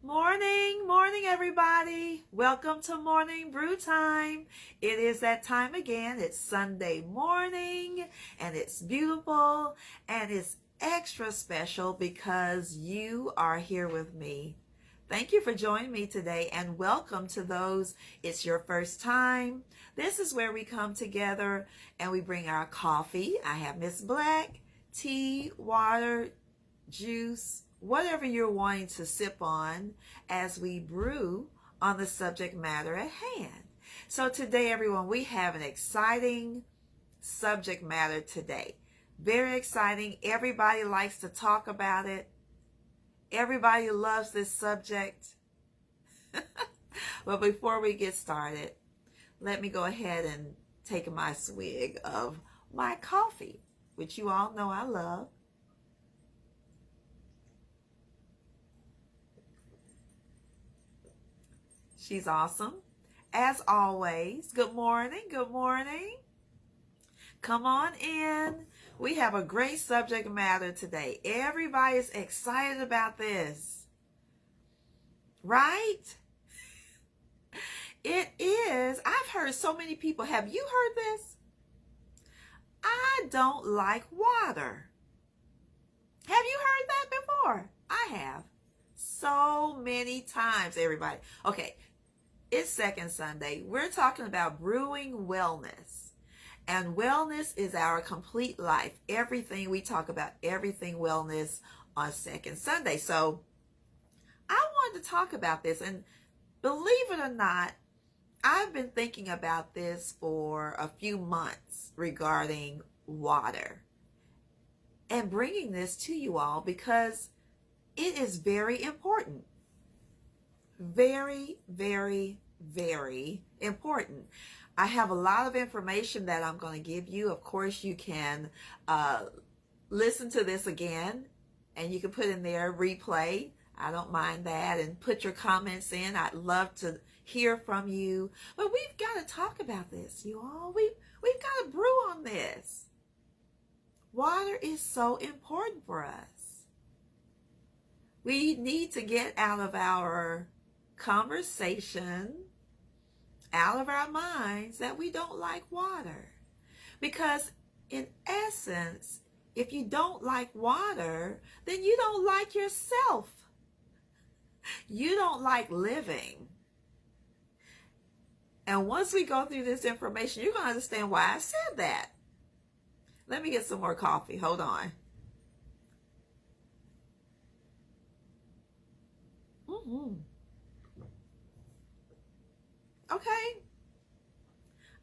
Morning, morning, everybody. Welcome to Morning Brew Time. It is that time again. It's Sunday morning and it's beautiful and it's extra special because you are here with me. Thank you for joining me today and welcome to those it's your first time. This is where we come together and we bring our coffee. I have Miss Black, tea, water, juice, whatever you're wanting to sip on as we brew on the subject matter at hand. So today, everyone, we have an exciting subject matter today. Very exciting. Everybody likes to talk about it. Everybody loves this subject. But before we get started, let me go ahead and take my swig of my coffee, which you all know I love. She's awesome. As always, good morning, good morning. Come on in. We have a great subject matter today. Everybody's excited about this, right? It is. I've heard so many people. Have you heard this? I don't like water. Have you heard that before? I have. So many times, everybody. Okay. It's Second Sunday. We're talking about brewing wellness. And wellness is our complete life. Everything we talk about, everything wellness on Second Sunday. So I wanted to talk about this. And believe it or not, I've been thinking about this for a few months regarding water. And bringing this to you all because it is very important. Very, very, very important. I have a lot of information that I'm going to give you. Of course, you can listen to this again and you can put in there replay. I don't mind that, and put your comments in. I'd love to hear from you. But we've got to talk about this, you all. We've got to brew on this. Water is so important for us. We need to get out of our conversation, out of our minds, that we don't like water. Because in essence, if you don't like water, then you don't like yourself. You don't like living. And once we go through this information, you're going to understand why I said that. Let me get some more coffee. Hold on. Okay,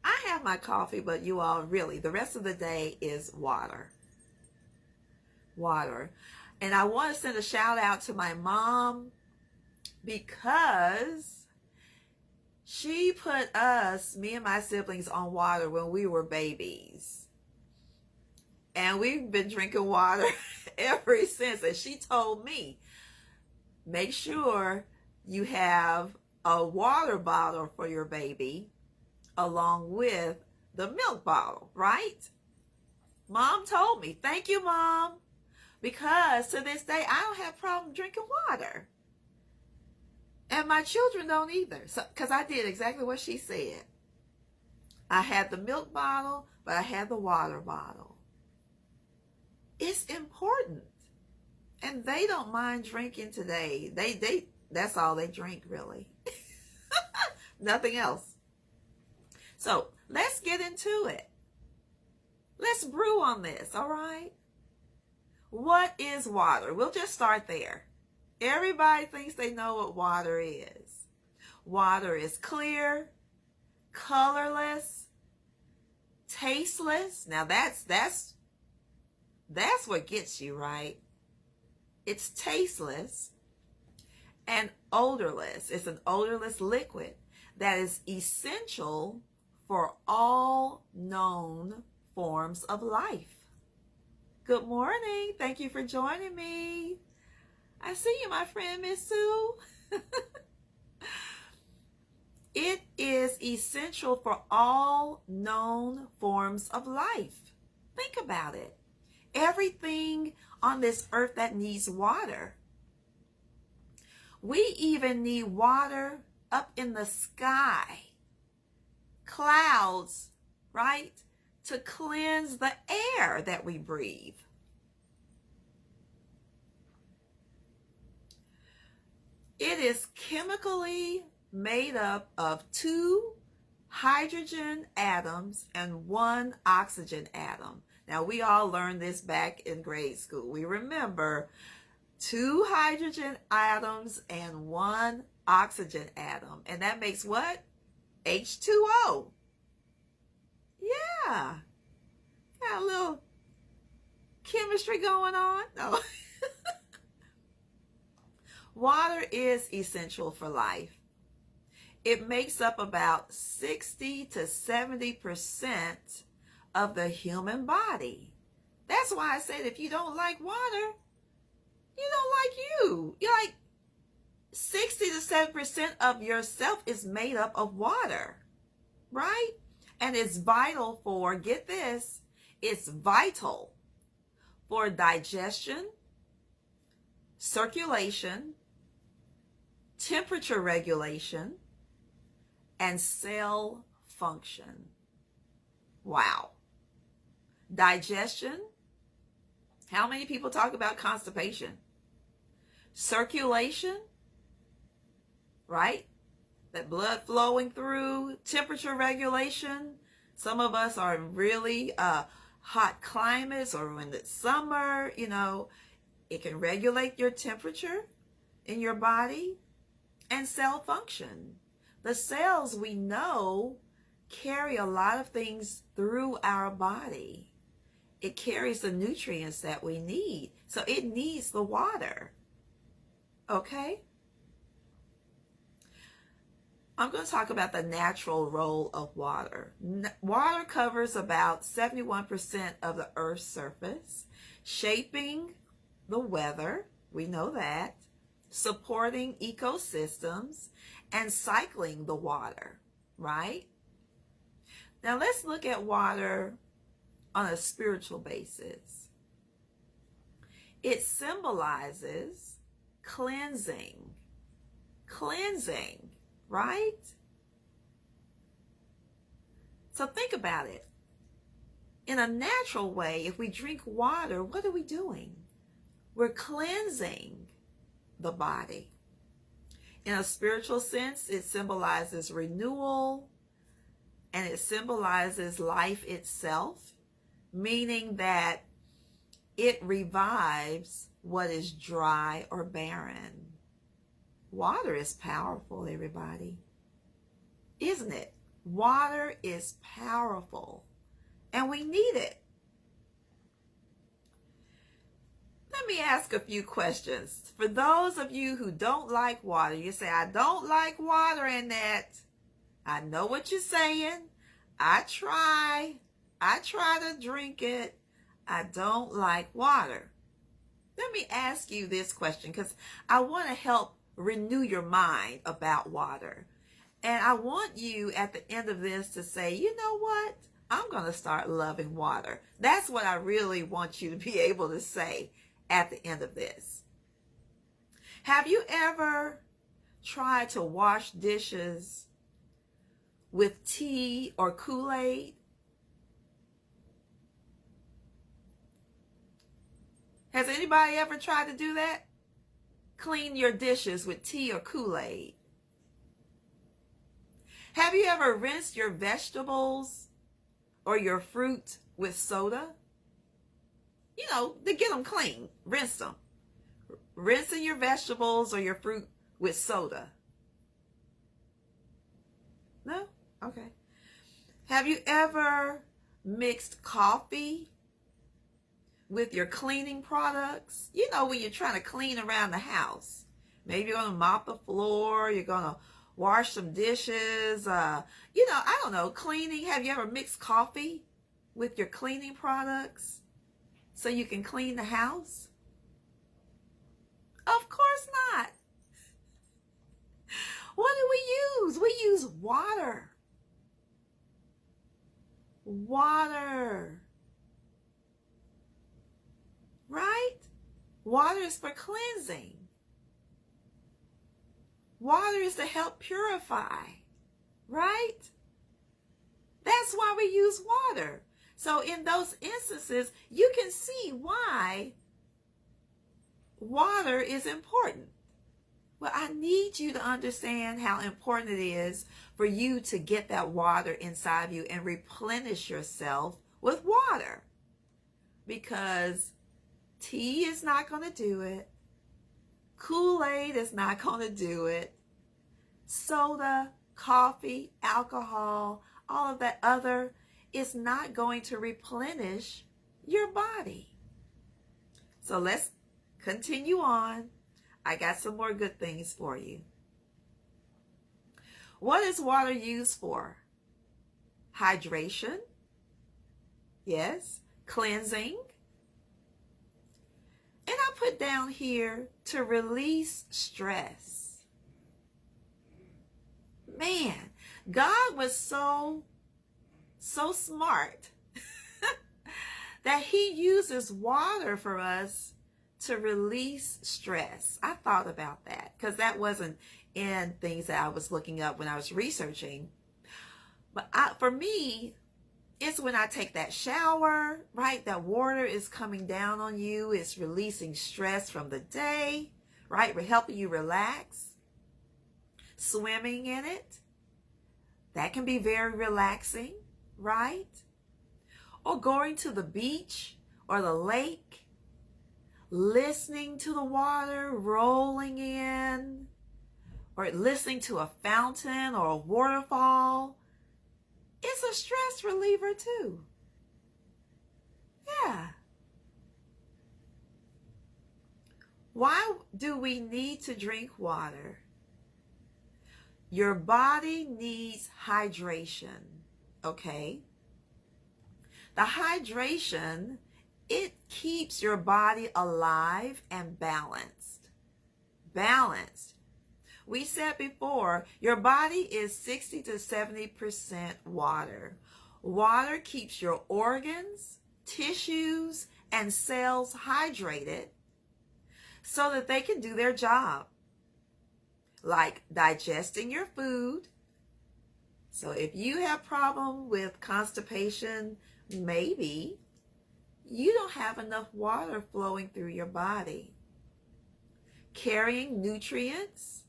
I have my coffee, but you all really, the rest of the day is water. Water. And I want to send a shout out to my mom because she put us, me and my siblings, on water when we were babies. And we've been drinking water ever since. And she told me, make sure you have a water bottle for your baby along with the milk bottle, right? Mom told me. Thank you, Mom. Because to this day, I don't have a problem drinking water. And my children don't either. So, because I did exactly what she said. I had the milk bottle, but I had the water bottle. It's important. And they don't mind drinking today. That's all they drink, really. Nothing else. So let's get into it. Let's brew on this, all right? What is water? We'll just start there. Everybody thinks they know what water is. Water is clear, colorless, tasteless. Now that's what gets you, right? It's tasteless and odorless. It's an odorless liquid that is essential for all known forms of life. Good morning. Thank you for joining me. I see you, my friend, Miss Sue. It is essential for all known forms of life. Think about it. Everything on this earth that needs water. We even need water up in the sky, clouds, right? To cleanse the air that we breathe. It is chemically made up of 2 hydrogen atoms and 1 oxygen atom. Now, we all learned this back in grade school. We remember 2 hydrogen atoms and 1 oxygen atom. And that makes what? H2O. Yeah. Got a little chemistry going on. No. Water is essential for life. It makes up about 60 to 70% of the human body. That's why I said if you don't like water, you don't like you. You're like 60 to 7% of yourself is made up of water, right? And it's vital for, get this, it's vital for digestion, circulation, temperature regulation, and cell function. Wow. Digestion. How many people talk about constipation? Circulation, right? That blood flowing through, temperature regulation. Some of us are in really hot climates, or when it's summer, it can regulate your temperature in your body. And cell function. The cells, we know, carry a lot of things through our body. It carries the nutrients that we need. So it needs the water. Okay? I'm going to talk about the natural role of water. Water covers about 71% of the Earth's surface, shaping the weather. We know that. Supporting ecosystems and cycling the water, right? Now let's look at water on a spiritual basis. It symbolizes cleansing, right? So think about it. In a natural way, if we drink water, what are we doing? We're cleansing the body. In a spiritual sense, it symbolizes renewal, and it symbolizes life itself, meaning that it revives what is dry or barren. Water is powerful, everybody. Isn't it? Water is powerful, and we need it. Let me ask a few questions. For those of you who don't like water, you say, I don't like water, and that. I know what you're saying. I try to drink it. I don't like water. Let me ask you this question, because I want to help renew your mind about water. And I want you at the end of this to say, you know what? I'm going to start loving water. That's what I really want you to be able to say at the end of this. Have you ever tried to wash dishes with tea or Kool-Aid? Has anybody ever tried to do that? Clean your dishes with tea or Kool-Aid. Have you ever rinsed your vegetables or your fruit with soda? To get them clean, rinse them. Rinsing your vegetables or your fruit with soda. No? Okay. Have you ever mixed coffee with your cleaning products? When you're trying to clean around the house. Maybe you're going to mop the floor, you're going to wash some dishes, I don't know, cleaning. Have you ever mixed coffee with your cleaning products so you can clean the house? Of course not. What do we use? We use water. Water. Right? Water is for cleansing. Water is to help purify, right? That's why we use water. So in those instances, you can see why water is important. Well, I need you to understand how important it is for you to get that water inside of you and replenish yourself with water. Because tea is not going to do it. Kool-Aid is not going to do it. Soda, coffee, alcohol, all of that other is not going to replenish your body. So let's continue on. I got some more good things for you. What is water used for? Hydration. Yes. Cleansing. And I put down here to release stress. Man, God was so smart that he uses water for us to release stress. I thought about that because that wasn't in things that I was looking up when I was researching. But for me, it's when I take that shower, right? That water is coming down on you. It's releasing stress from the day, right? We're helping you relax. Swimming in it, that can be very relaxing, right? Or going to the beach or the lake, listening to the water rolling in, or listening to a fountain or a waterfall. It's a stress reliever too. Yeah. Why do we need to drink water? Your body needs hydration, okay? The hydration, it keeps your body alive and balanced. Balanced. We said before, your body is 60 to 70% water. Water keeps your organs, tissues, and cells hydrated so that they can do their job, like digesting your food. So if you have problem with constipation, maybe you don't have enough water flowing through your body. Carrying nutrients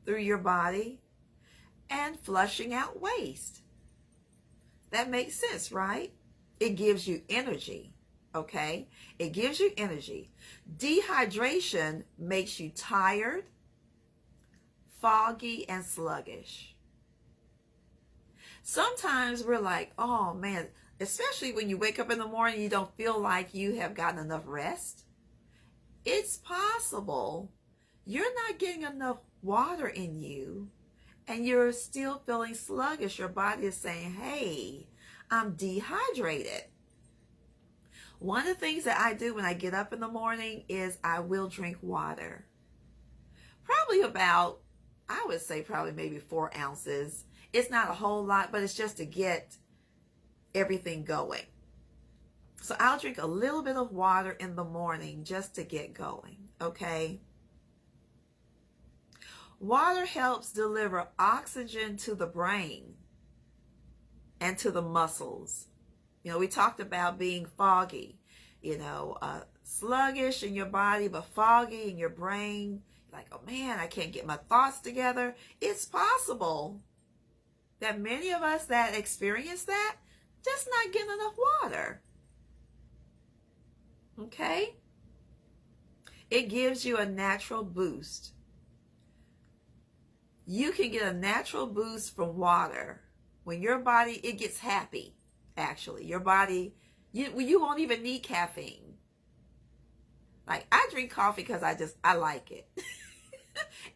through your body and flushing out waste. That makes sense, right? It gives you energy, okay? It gives you energy. Dehydration makes you tired, foggy, and sluggish. Sometimes we're like, oh man, especially when you wake up in the morning, you don't feel like you have gotten enough rest. It's possible you're not getting enough water in you and you're still feeling sluggish. Your body is saying, hey, I'm dehydrated. One of the things that I do when I get up in the morning is I will drink water. Probably about, I would say probably maybe 4 ounces. It's not a whole lot, but it's just to get everything going. So I'll drink a little bit of water in the morning just to get going, okay? Water helps deliver oxygen to the brain and to the muscles. You know, we talked about being foggy, sluggish in your body, but foggy in your brain. Like, oh man, I can't get my thoughts together. It's possible that many of us that experience that, just not getting enough water. Okay? It gives you a natural boost. You can get a natural boost from water. When your body, it gets happy, actually. Your body, you won't even need caffeine. Like, I drink coffee because I like it.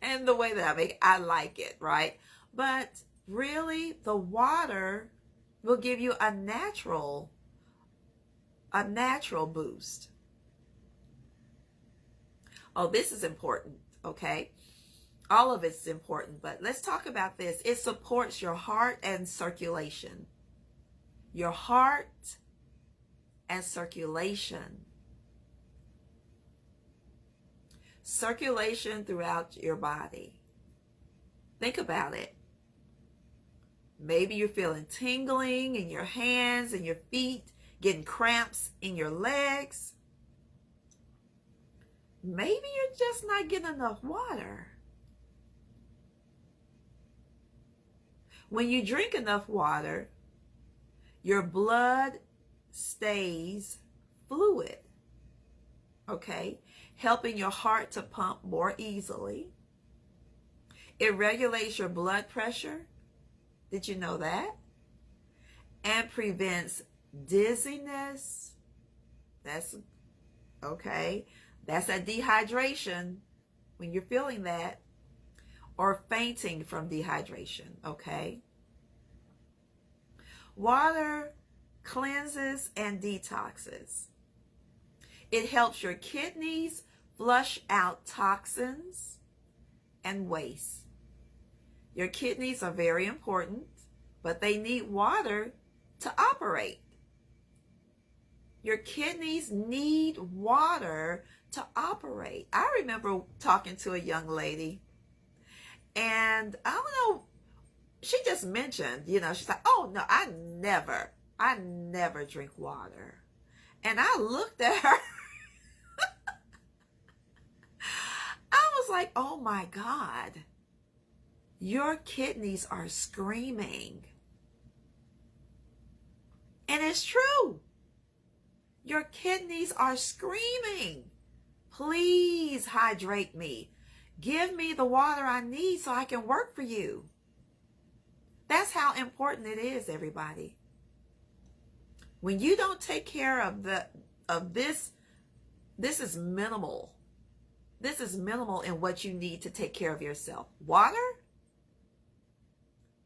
And the way that I make it, I like it, right? But really, the water will give you a natural boost. Oh, this is important, okay? All of it's important, but let's talk about this. It supports your heart and circulation. Your heart and circulation. Circulation throughout your body. Think about it. Maybe you're feeling tingling in your hands and your feet, getting cramps in your legs. Maybe you're just not getting enough water. When you drink enough water, your blood stays fluid, okay? Helping your heart to pump more easily. It regulates your blood pressure. Did you know that? And prevents dizziness. That's okay. That's that dehydration when you're feeling that, or fainting from dehydration, okay? Water cleanses and detoxes. It helps your kidneys flush out toxins and waste. Your kidneys are very important, but they need water to operate. Your kidneys need water to operate. I remember talking to a young lady, and I don't know, she just mentioned, she's like, oh no, I never drink water. And I looked at her. I was like, oh my God, your kidneys are screaming. And it's true. Your kidneys are screaming. Please hydrate me. Give me the water I need so I can work for you. That's how important it is, everybody. When you don't take care of this is minimal. This is minimal in what you need to take care of yourself. Water?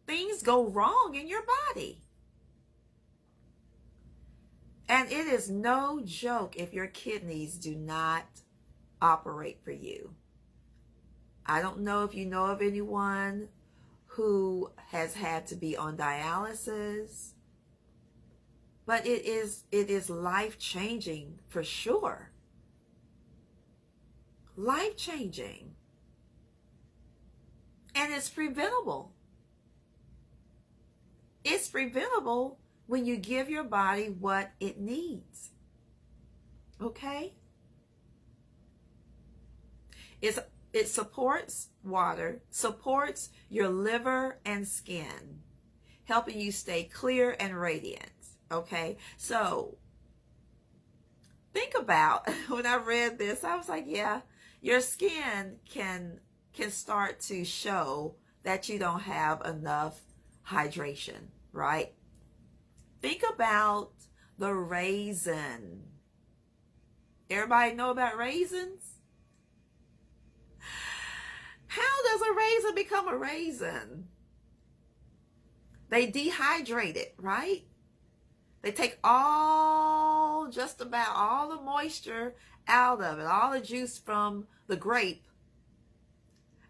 Things go wrong in your body. And it is no joke if your kidneys do not operate for you. I don't know if you know of anyone who has had to be on dialysis, but it is life-changing for sure. Life-changing. And it's preventable. It's preventable when you give your body what it needs. Okay? It supports water, supports your liver and skin, helping you stay clear and radiant. Okay? So, think about, when I read this, I was like, yeah, your skin can start to show that you don't have enough hydration, right? Think about the raisin. Everybody know about raisins? How does a raisin become a raisin? They dehydrate it, right? They take just about all the moisture out of it, all the juice from the grape,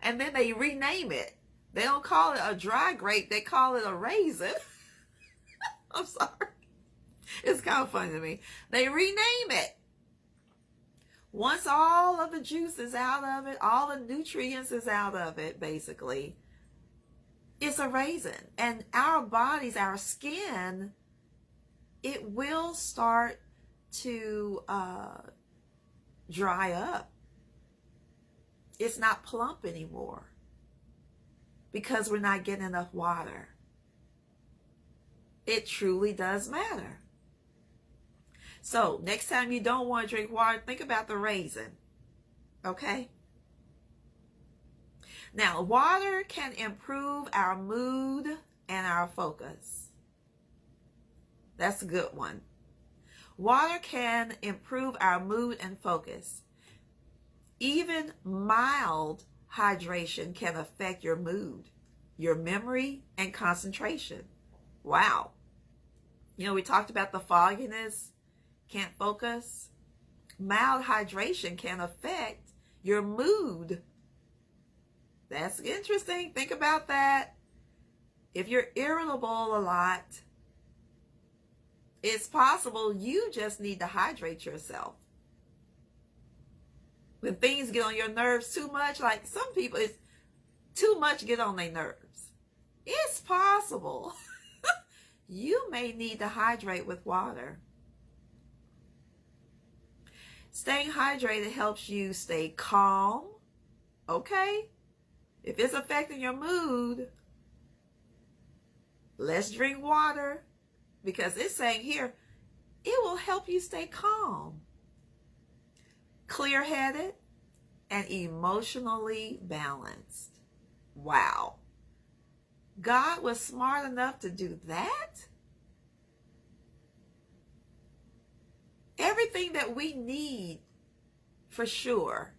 and then they rename it. They don't call it a dry grape, they call it a raisin. I'm sorry. It's kind of funny to me. They rename it. Once all of the juice is out of it, all the nutrients is out of it, basically, it's a raisin. And our bodies, our skin, it will start to dry up. It's not plump anymore because we're not getting enough water. It truly does matter. So next time you don't want to drink water, think about the raisin. Okay? Now, water can improve our mood and our focus. That's a good one. Water can improve our mood and focus. Even mild hydration can affect your mood, your memory, and concentration. Wow. We talked about the fogginess, can't focus. Mild hydration can affect your mood. That's interesting. Think about that. If you're irritable a lot, it's possible you just need to hydrate yourself. When things get on your nerves too much, like some people, it's too much get on their nerves. It's possible. You may need to hydrate with water. Staying hydrated helps you stay calm, okay? If it's affecting your mood, let's drink water, because it's saying here, it will help you stay calm, clear-headed, and emotionally balanced. Wow. God was smart enough to do that? Everything that we need, for sure,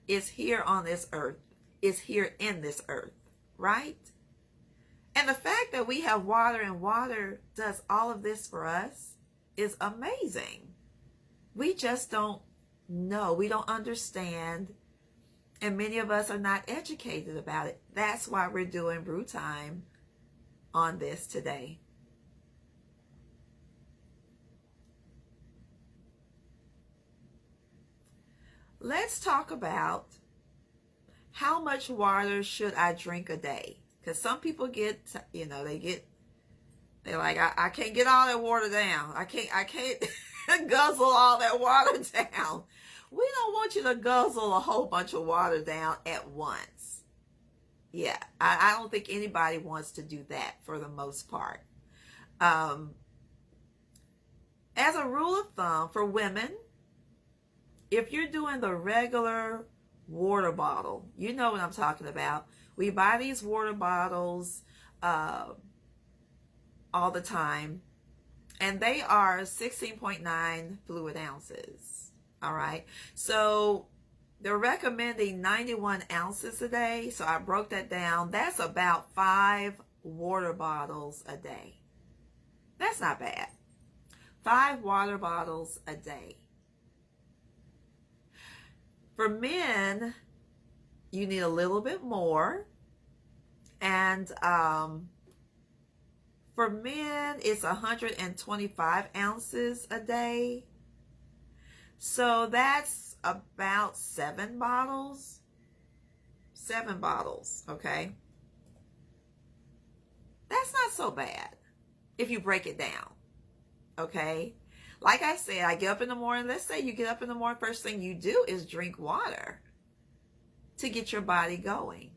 is here on this earth, is here in this earth, right? And the fact that we have water and water does all of this for us is amazing. We just don't know. We don't understand. And many of us are not educated about it. That's why we're doing Brew Time on this today. Let's talk about how much water should I drink a day? Because some people get, they're like, I can't get all that water down. I can't guzzle all that water down. We don't want you to guzzle a whole bunch of water down at once. Yeah, I don't think anybody wants to do that for the most part. As a rule of thumb for women, if you're doing the regular water bottle, you know what I'm talking about. We buy these water bottles all the time, and they are 16.9 fluid ounces. All right, so they're recommending 91 ounces a day. So I broke that down. That's about 5 water bottles a day. That's not bad. 5 water bottles a day. For men, you need a little bit more. And for men, it's 125 ounces a day. So that's about 7 bottles. 7 bottles, okay? That's not so bad if you break it down, okay? Like I said, I get up in the morning. Let's say you get up in the morning, first thing you do is drink water to get your body going,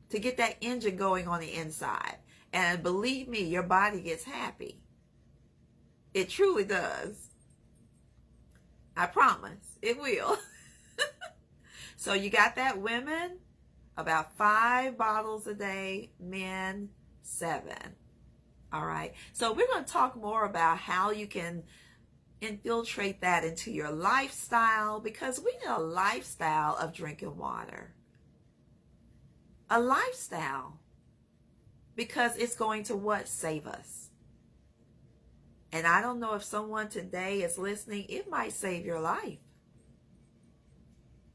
to get that engine going on the inside. And believe me, your body gets happy. It truly does. I promise it will. So you got that, women, about 5 bottles a day, men 7. All right. So we're going to talk more about how you can infiltrate that into your lifestyle, because we need a lifestyle of drinking water. A lifestyle. Because it's going to what? Save us. And I don't know if someone today is listening, it might save your life.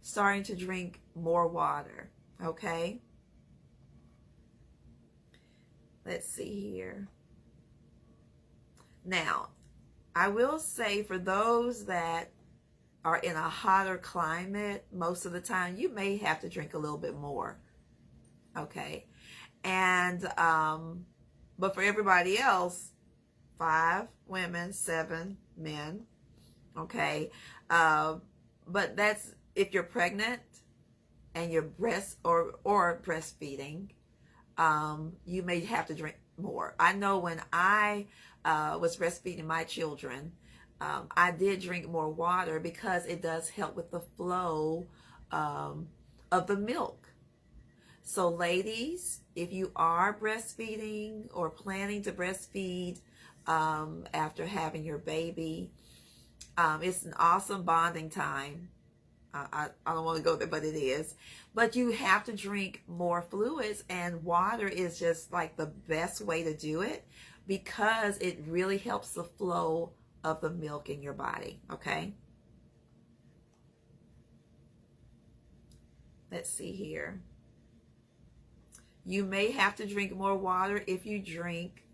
Starting to drink more water, okay? Let's see here. Now, I will say for those that are in a hotter climate, most of the time, you may have to drink a little bit more, okay? And, but for everybody else, 5 women, 7 men, okay? But that's if you're pregnant and you're or breastfeeding, you may have to drink more. I know when I was breastfeeding my children, I did drink more water because it does help with the flow of the milk. So ladies, if you are breastfeeding or planning to breastfeed after having your baby, it's an awesome bonding time. I don't want to go there, but it is. But you have to drink more fluids, and water is just like the best way to do it because it really helps the flow of the milk in your body, okay? Let's see here. You may have to drink more water if you drink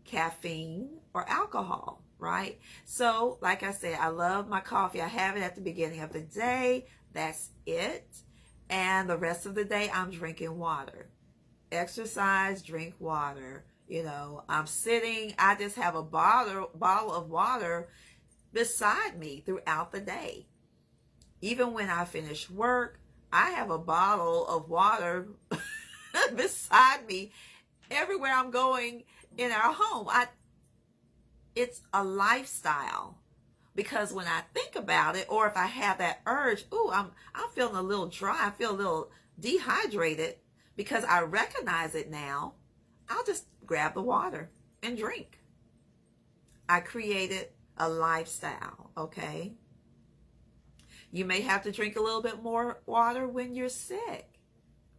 caffeine or alcohol, right? So, like I said, I love my coffee. I have it at the beginning of the day. That's it. And the rest of the day, I'm drinking water. Exercise, drink water. You know, I'm sitting, I just have a bottle of water beside me throughout the day. Even when I finish work, I have a bottle of water beside me everywhere I'm going in our home. It's a lifestyle, because when I think about it, or if I have that urge, I'm feeling a little dry, I feel a little dehydrated, because I recognize it now, I'll just grab the water and drink. I created a lifestyle, okay? You may have to drink a little bit more water when you're sick,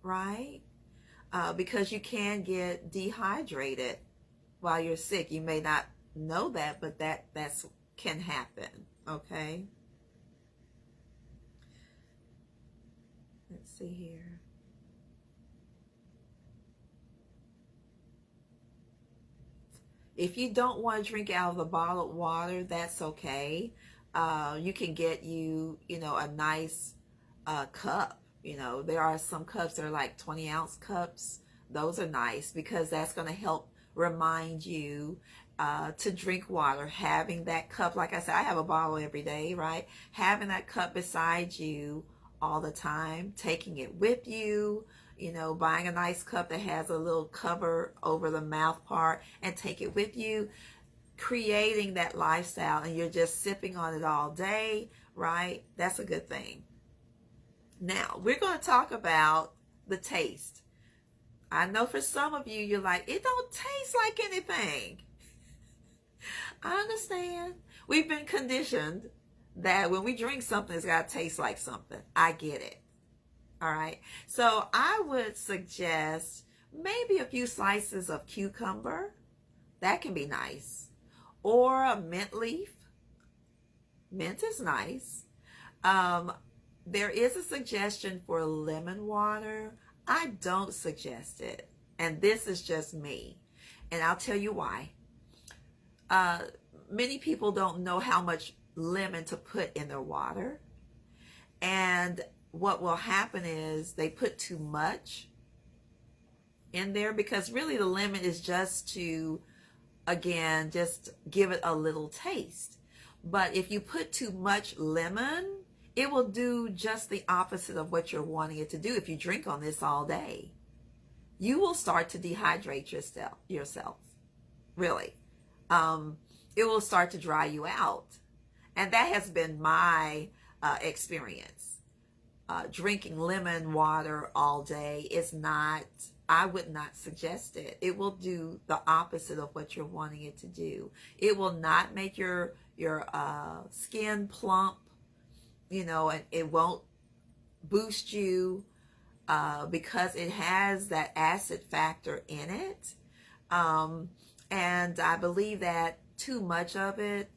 right? Because you can get dehydrated while you're sick. You may not know that, but that's can happen, okay? Let's see here. If you don't want to drink out of the bottled water, that's okay. You can get a nice cup. There are some cups that are like 20-ounce cups. Those are nice, because that's going to help remind you to drink water. Having that cup, like I said, I have a bottle every day, right? Having that cup beside you all the time, taking it with you, buying a nice cup that has a little cover over the mouth part and take it with you, creating that lifestyle, and you're just sipping on it all day, right? That's a good thing. Now, we're going to talk about the taste. I know for some of you, you're like, it don't taste like anything. I understand. We've been conditioned that when we drink something, it's got to taste like something. I get it. All right. So I would suggest maybe a few slices of cucumber. That can be nice. Or a mint leaf. Mint is nice. There is a suggestion for lemon water. I don't suggest it. And this is just me. And I'll tell you why. Many people don't know how much lemon to put in their water. And what will happen is they put too much in there, because really the lemon is just to, again, just give it a little taste. But if you put too much lemon, it will do just the opposite of what you're wanting it to do. If you drink on this all day, you will start to dehydrate yourself. Really. It will start to dry you out. And that has been my experience. Drinking lemon water all day is not, I would not suggest it. It will do the opposite of what you're wanting it to do. It will not make your skin plump, and it won't boost you because it has that acid factor in it. And I believe that too much of it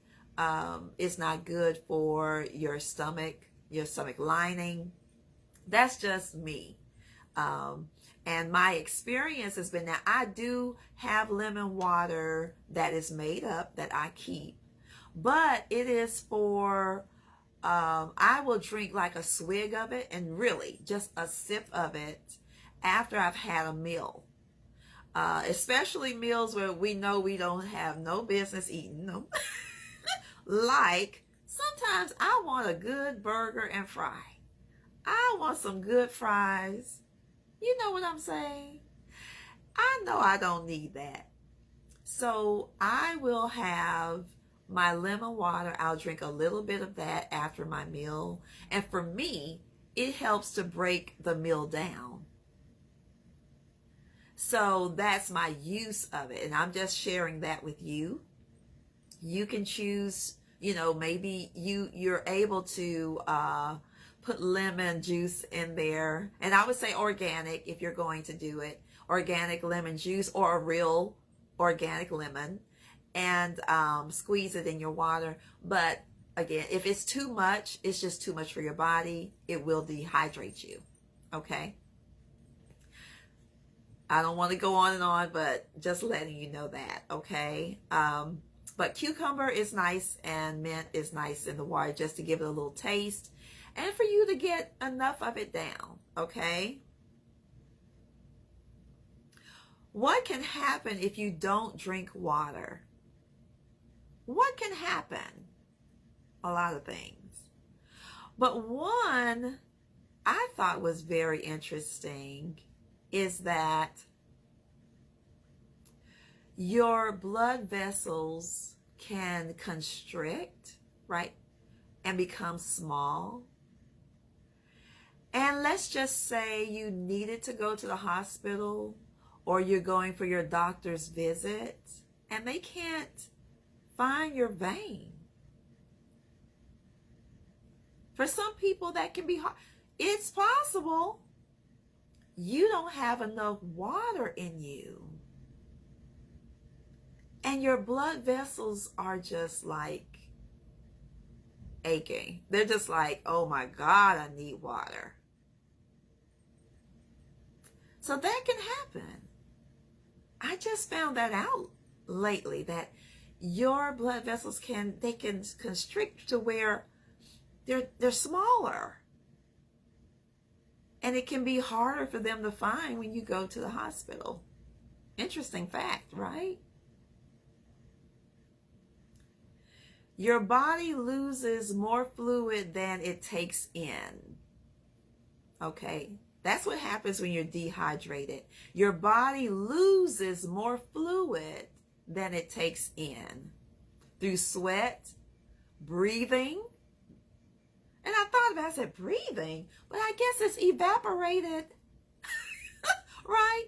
is not good for your stomach lining. That's just me. And my experience has been that I do have lemon water that is made up that I keep, but it is for, I will drink like a swig of it, and really just a sip of it after I've had a meal. Especially meals where we know we don't have no business eating them. Like, sometimes I want a good burger and fry. I want some good fries. You know what I'm saying? I know I don't need that. So I will have my lemon water. I'll drink a little bit of that after my meal. And for me, it helps to break the meal down. So that's my use of it. And I'm just sharing that with you. You can choose, maybe you're able to put lemon juice in there. And I would say organic if you're going to do it. Organic lemon juice, or a real organic lemon, and squeeze it in your water. But again, if it's too much, it's just too much for your body. It will dehydrate you. Okay? I don't want to go on and on, but just letting you know that, okay? But cucumber is nice, and mint is nice in the water, just to give it a little taste and for you to get enough of it down, Okay? What can happen if you don't drink water? What can happen? A lot of things. But one I thought was very interesting is that your blood vessels can constrict, right, and become small. And let's just say you needed to go to the hospital or you're going for your doctor's visit and they can't find your vein. For some people that can be hard. It's possible you don't have enough water in you. And your blood vessels are just like aching. They're just like, oh my God, I need water. So that can happen. I just found that out lately, that your blood vessels can constrict to where they're smaller. And it can be harder for them to find when you go to the hospital. Interesting fact, right? Your body loses more fluid than it takes in. Okay? That's what happens when you're dehydrated. Your body loses more fluid than it takes in through sweat, breathing. And I thought about it, I said, breathing? But I guess it's evaporated, right?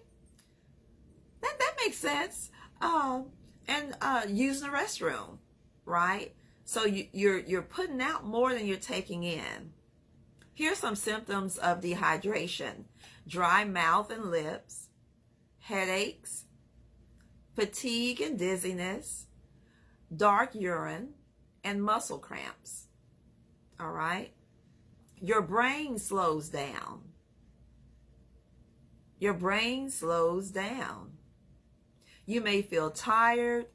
That makes sense. And using the restroom, right? So you're putting out more than you're taking in. Here's some symptoms of dehydration: dry mouth and lips, headaches, fatigue and dizziness, dark urine, and muscle cramps. All right? Your brain slows down. Your brain slows down. You may feel tired,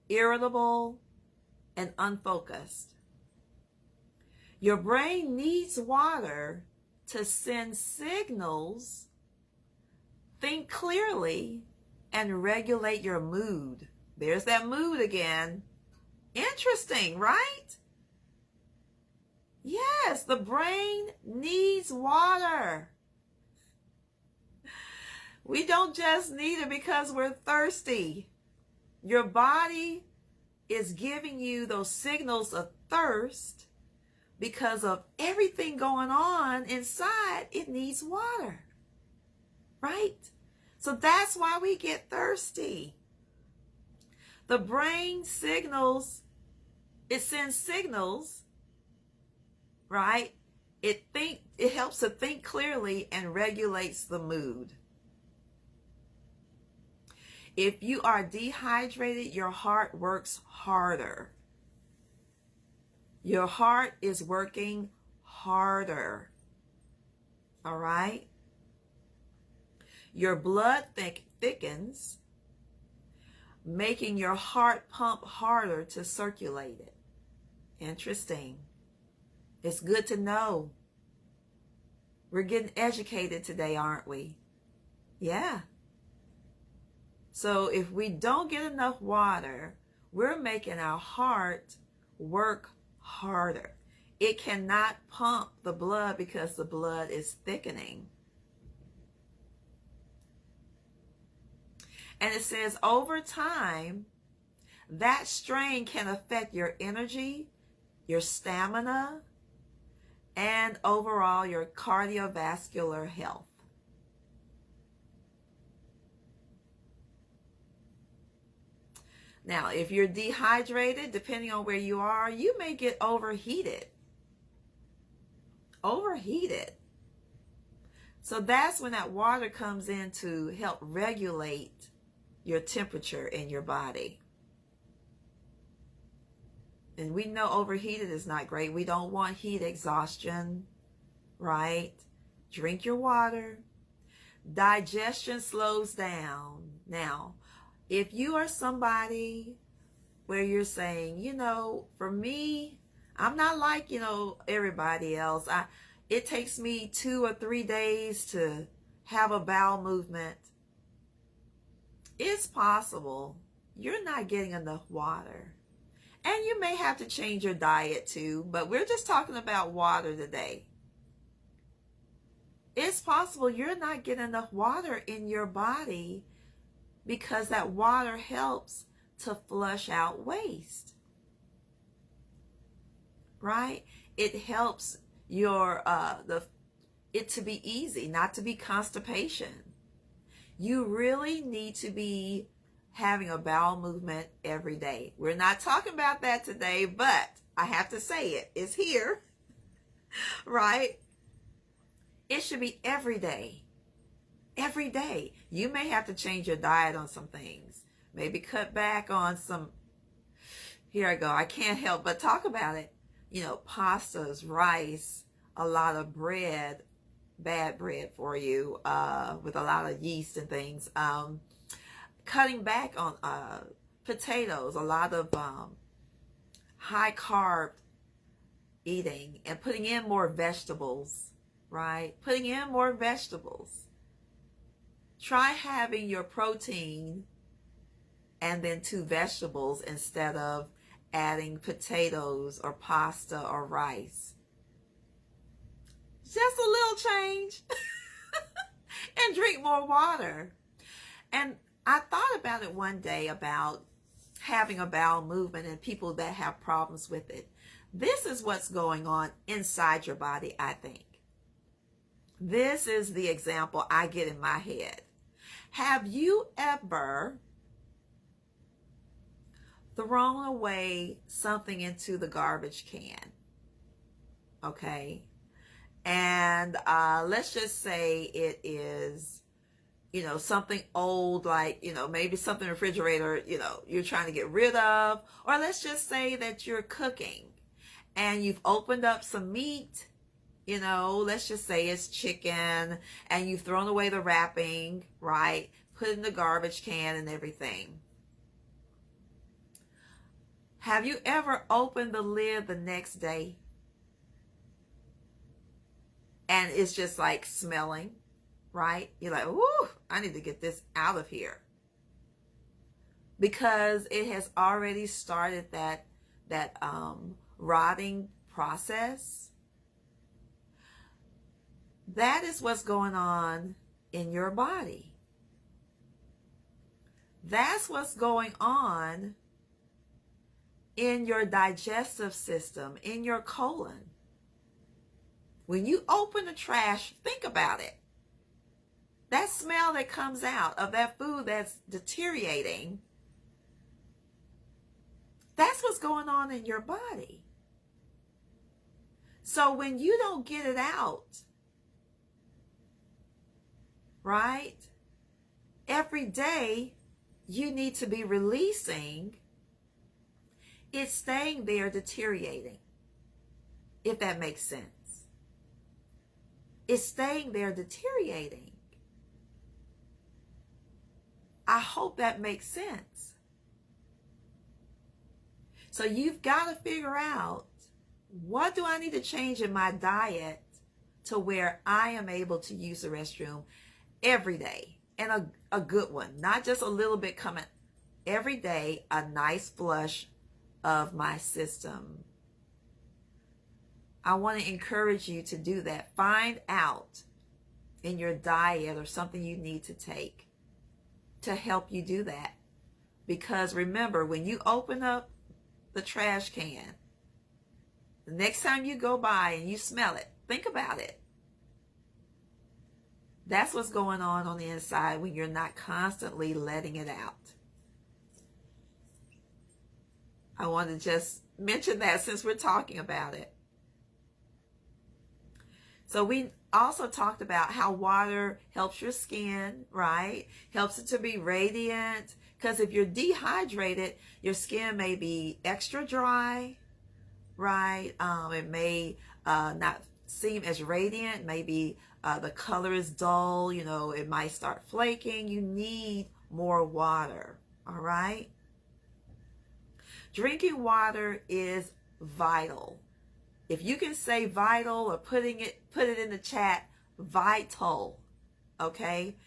irritable, and unfocused. Your brain needs water to send signals, think clearly, and regulate your mood. There's that mood again. Interesting, right? Yes, the brain needs water. We don't just need it because we're thirsty. Your body is giving you those signals of thirst because of everything going on inside. It needs water, right? So that's why we get thirsty. The brain signals, it sends signals, right? It helps to think clearly and regulates the mood. If you are dehydrated, your heart works harder. Your heart is working harder. All right? Your blood thickens, making your heart pump harder to circulate it. Interesting. It's good to know. We're getting educated today, aren't we? Yeah. So if we don't get enough water, we're making our heart work harder. It cannot pump the blood because the blood is thickening. And it says over time, that strain can affect your energy, your stamina, and overall your cardiovascular health. Now, if you're dehydrated, depending on where you are, you may get overheated. Overheated. So that's when that water comes in to help regulate your temperature in your body. And we know overheated is not great. We don't want heat exhaustion, right? Drink your water. Digestion slows down. Now, if you are somebody where you're saying, for me, I'm not like, everybody else. it takes me 2 or 3 days to have a bowel movement. It's possible you're not getting enough water. And you may have to change your diet too, but we're just talking about water today. It's possible you're not getting enough water in your body because that water helps to flush out waste. Right? It helps your it to be easy, not to be constipation. You really need to be having a bowel movement every day. We're not talking about that today, but I have to say it. It's here, right? It should be every day. Every day. You may have to change your diet on some things. Maybe cut back on some, here I go, I can't help but talk about it. You know, pastas, rice, a lot of bread, bad bread for you, with a lot of yeast and things. Cutting back on potatoes, a lot of high carb eating, and putting in more vegetables, right? Putting in more vegetables. Try having your protein and then 2 vegetables instead of adding potatoes or pasta or rice. Just a little change. And drink more water. And I thought about it one day about having a bowel movement and people that have problems with it. This is what's going on inside your body, I think. This is the example I get in my head. Have you ever thrown away something into the garbage can? Okay. And let's just say it is, you know, something old, like, you know, maybe something in the refrigerator, you know, you're trying to get rid of. Or let's just say that you're cooking and you've opened up some meat, you know, let's just say it's chicken, and you've thrown away the wrapping, right? Put it in the garbage can and everything. Have you ever opened the lid the next day and it's just like smelling, right? You're like, ooh, I need to get this out of here. Because it has already started that rotting process. That is what's going on in your body. That's what's going on in your digestive system, in your colon. When you open the trash, think about it. That smell that comes out of that food that's deteriorating, that's what's going on in your body. So when you don't get it out, right, every day you need to be releasing, it's staying there deteriorating, if that makes sense. It's staying there deteriorating. I hope that makes sense. So you've got to figure out, what do I need to change in my diet to where I am able to use the restroom every day, and a good one, not just a little bit coming every day, a nice flush of my system. I want to encourage you to do that. Find out in your diet or something you need to take to help you do that. Because remember, when you open up the trash can, the next time you go by and you smell it, think about it. That's what's going on the inside when you're not constantly letting it out. I want to just mention that since we're talking about it. So we also talked about how water helps your skin, right? Helps it to be radiant. Because if you're dehydrated, your skin may be extra dry, right? It may not seem as radiant. Maybe the color is dull. You know, it might start flaking. You need more water, all right? Drinking water is vital. If you can say vital or put it in the chat, vital, okay,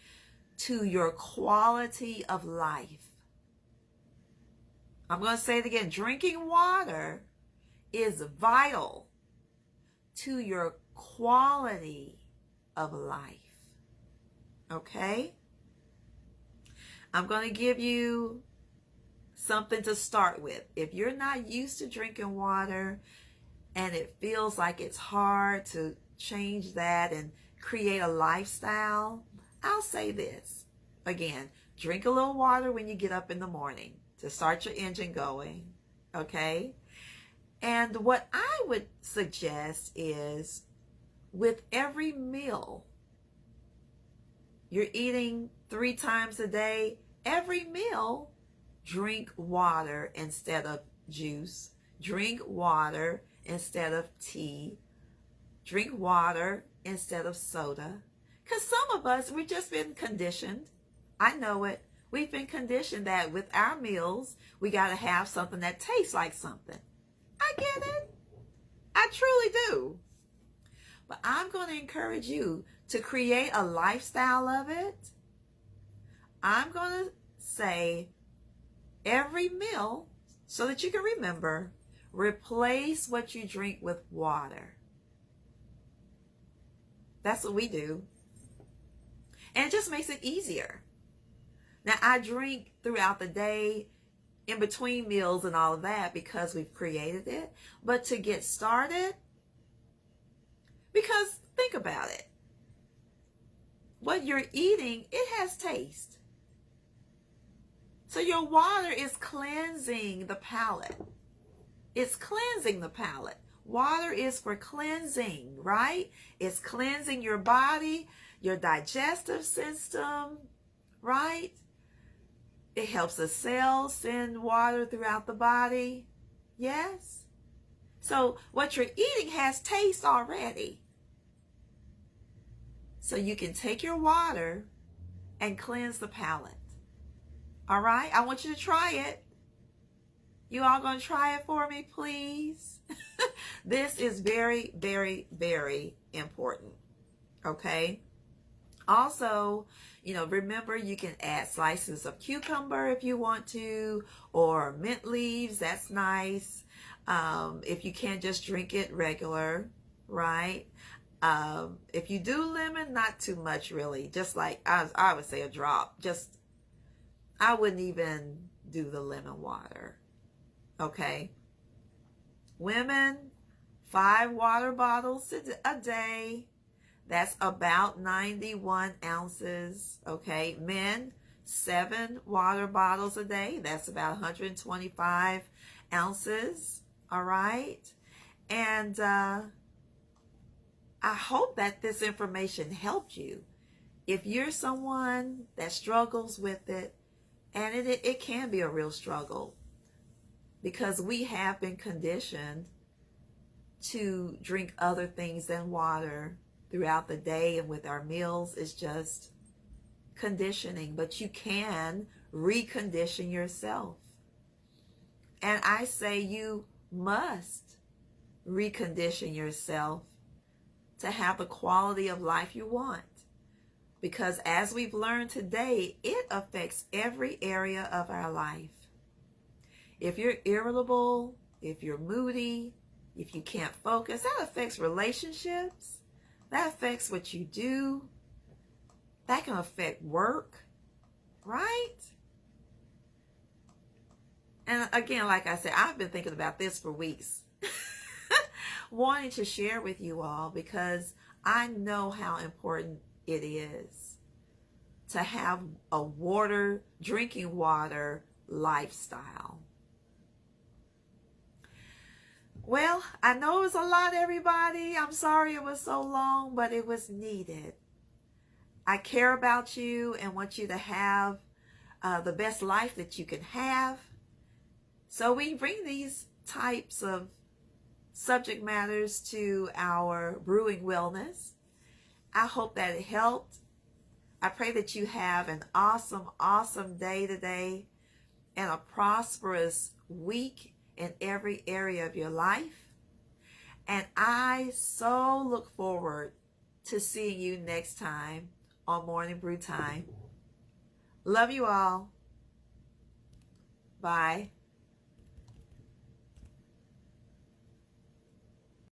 to your quality of life. I'm going to say it again. Drinking water is vital to your quality of life. Okay? I'm going to give you something to start with. If you're not used to drinking water and it feels like it's hard to change that and create a lifestyle, I'll say this. Again, drink a little water when you get up in the morning to start your engine going, okay? And what I would suggest is with every meal, you're eating 3 times a day, every meal, drink water instead of juice. Drink water instead of tea. Drink water instead of soda. Because some of us, we've just been conditioned. I know it. We've been conditioned that with our meals, we got to have something that tastes like something. I get it. I truly do. But I'm going to encourage you to create a lifestyle of it. I'm going to say every meal, so that you can remember, replace what you drink with water. That's what we do. And it just makes it easier. Now, I drink throughout the day, in between meals and all of that, because we've created it. But to get started, because think about it. What you're eating, it has taste. So your water is cleansing the palate. It's cleansing the palate. Water is for cleansing, right? It's cleansing your body, your digestive system, right? It helps the cells send water throughout the body. Yes? So what you're eating has taste already. So you can take your water and cleanse the palate. All right? I want you to try it. You all going to try it for me, please? This is very, very, very important. Okay? Also, remember you can add slices of cucumber if you want to, or mint leaves. That's nice. If you can't just drink it regular, right? If you do lemon, not too much really. Just like I would say a drop. I wouldn't even do the lemon water. Okay? Women, 5 water bottles a day. That's about 91 ounces. Okay? Men, 7 water bottles a day. That's about 125 ounces. All right? And I hope that this information helped you. If you're someone that struggles with it, and it can be a real struggle, because we have been conditioned to drink other things than water throughout the day and with our meals. Is just conditioning. But you can recondition yourself. And I say you must recondition yourself to have the quality of life you want. Because as we've learned today, it affects every area of our life. If you're irritable, if you're moody, if you can't focus, that affects relationships. That affects what you do. That can affect work, right? And again, like I said, I've been thinking about this for weeks. Wanting to share with you all, because I know how important it is to have a drinking water lifestyle. Well, I know it was a lot, everybody. I'm sorry it was so long, but it was needed. I care about you and want you to have the best life that you can have. So we bring these types of subject matters to our Brewing Wellness. I hope that it helped. I pray that you have an awesome, awesome day today and a prosperous week in every area of your life. And I so look forward to seeing you next time on Morning Brew Time. Love you all. Bye.